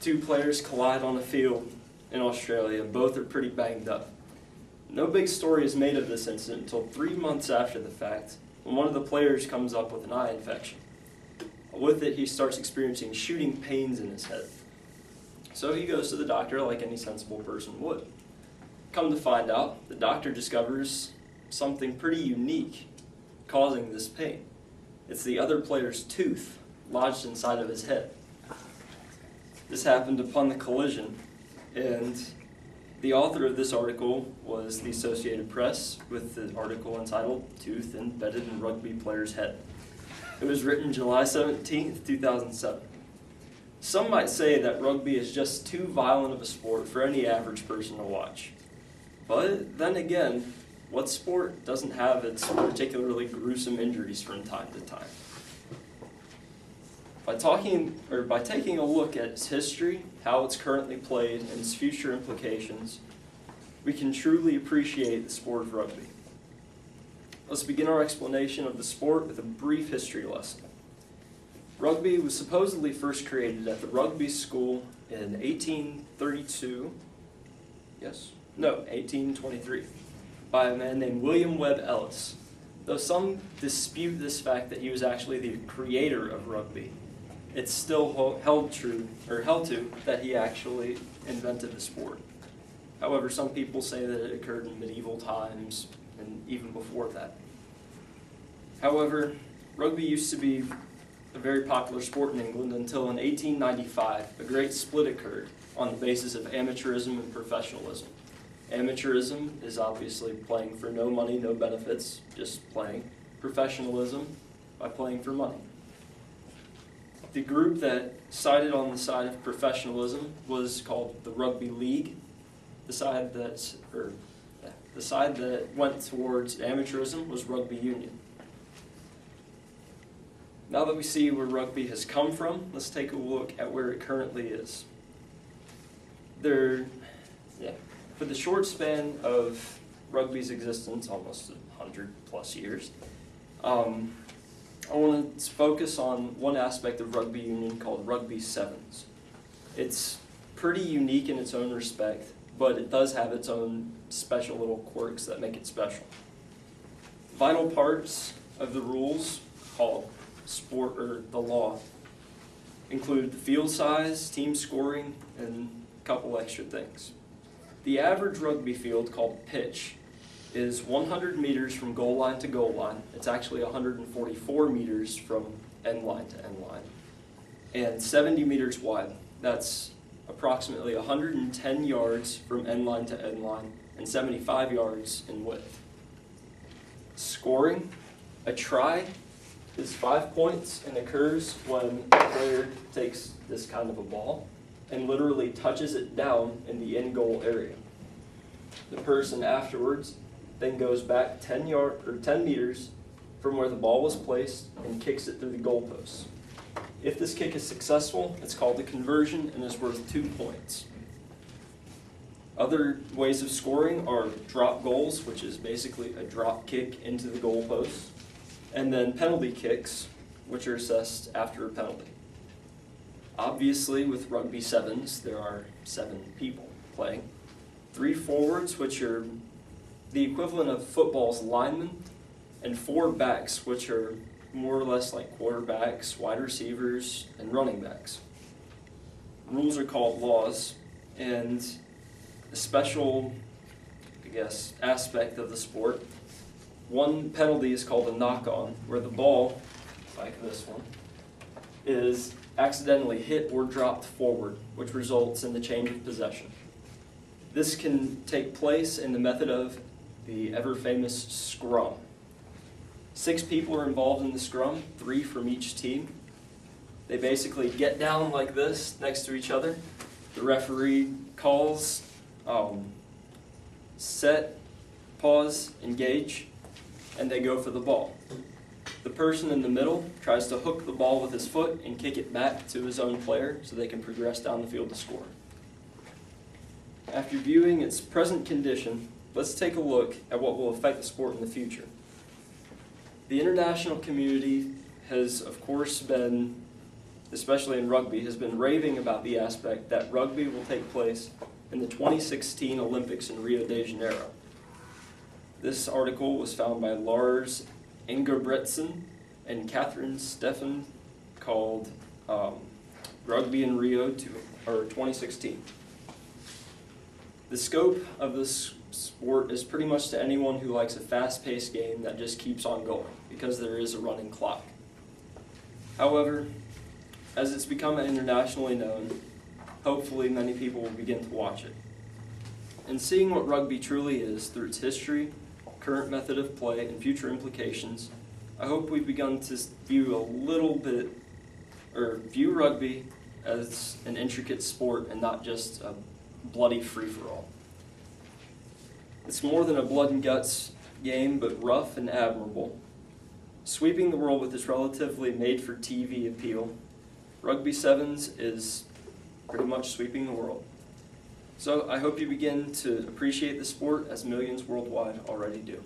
two players collide on a field in Australia, and both are pretty banged up. No big story is made of this incident until 3 months after the fact, when one of the players comes up with an eye infection. With it, he starts experiencing shooting pains in his head. So he goes to the doctor like any sensible person would. Come to find out, the doctor discovers something pretty unique causing this pain. It's the other player's tooth lodged inside of his head. This happened upon the collision, and the author of this article was the Associated Press, with the article entitled "Tooth Embedded in Rugby Player's Head." It was written July 17th, 2007. Some might say that rugby is just too violent of a sport for any average person to watch. But then again, what sport doesn't have its particularly gruesome injuries from time to time? By taking a look at its history, how it's currently played, and its future implications, we can truly appreciate the sport of rugby. Let's begin our explanation of the sport with a brief history lesson. Rugby was supposedly first created at the Rugby School in 1823, by a man named William Webb Ellis, though some dispute this fact that he was actually the creator of rugby. It's still held to that he actually invented the sport. However, some people say that it occurred in medieval times and even before that. However, rugby used to be a very popular sport in England until in 1895 a great split occurred on the basis of amateurism and professionalism. Amateurism is obviously playing for no money, no benefits, just playing. Professionalism by playing for money. The group that sided on the side of professionalism was called the Rugby League. The side that went towards amateurism was Rugby Union. Now that we see where rugby has come from, let's take a look at where it currently is. For the short span of rugby's existence, almost 100 plus years, I want to focus on one aspect of rugby union called rugby sevens. It's pretty unique in its own respect, but it does have its own special little quirks that make it special. Vital parts of the rules called the law include the field size, team scoring, and a couple extra things. The average rugby field, called pitch, is 100 meters from goal line to goal line. It's actually 144 meters from end line to end line, and 70 meters wide. That's approximately 110 yards from end line to end line and 75 yards in width. Scoring: a try is 5 points and occurs when a player takes this kind of a ball and literally touches it down in the in-goal area. The person afterwards then goes back 10 meters from where the ball was placed and kicks it through the goalposts. If this kick is successful, it's called a conversion and is worth 2 points. Other ways of scoring are drop goals, which is basically a drop kick into the goalpost, and then penalty kicks, which are assessed after a penalty. Obviously, with rugby sevens, there are 7 people playing. 3 forwards, which are the equivalent of football's linemen, and 4 backs, which are more or less like quarterbacks, wide receivers, and running backs. Rules are called laws, and a special, aspect of the sport, one penalty is called a knock-on, where the ball, like this one, is accidentally hit or dropped forward, which results in the change of possession. This can take place in the method of the ever-famous scrum. 6 people are involved in the scrum, 3 from each team. They basically get down like this next to each other. The referee calls set, pause, engage, and they go for the ball. The person in the middle tries to hook the ball with his foot and kick it back to his own player so they can progress down the field to score. After viewing its present condition, let's take a look at what will affect the sport in the future. The international community has, of course, been especially in rugby, has been raving about the aspect that rugby will take place in the 2016 Olympics in Rio de Janeiro. This article was found by Lars Ingebrigtsen and Catherine Steffen, called Rugby in Rio 2016. The scope of this sport is pretty much to anyone who likes a fast-paced game that just keeps on going, because there is a running clock. However, as it's become internationally known, hopefully many people will begin to watch it. And seeing what rugby truly is through its history, current method of play, and future implications, I hope we've begun to view rugby as an intricate sport and not just a bloody free-for-all. It's more than a blood and guts game, but rough and admirable. Sweeping the world with its relatively made-for-TV appeal, Rugby Sevens is pretty much sweeping the world. So I hope you begin to appreciate the sport as millions worldwide already do.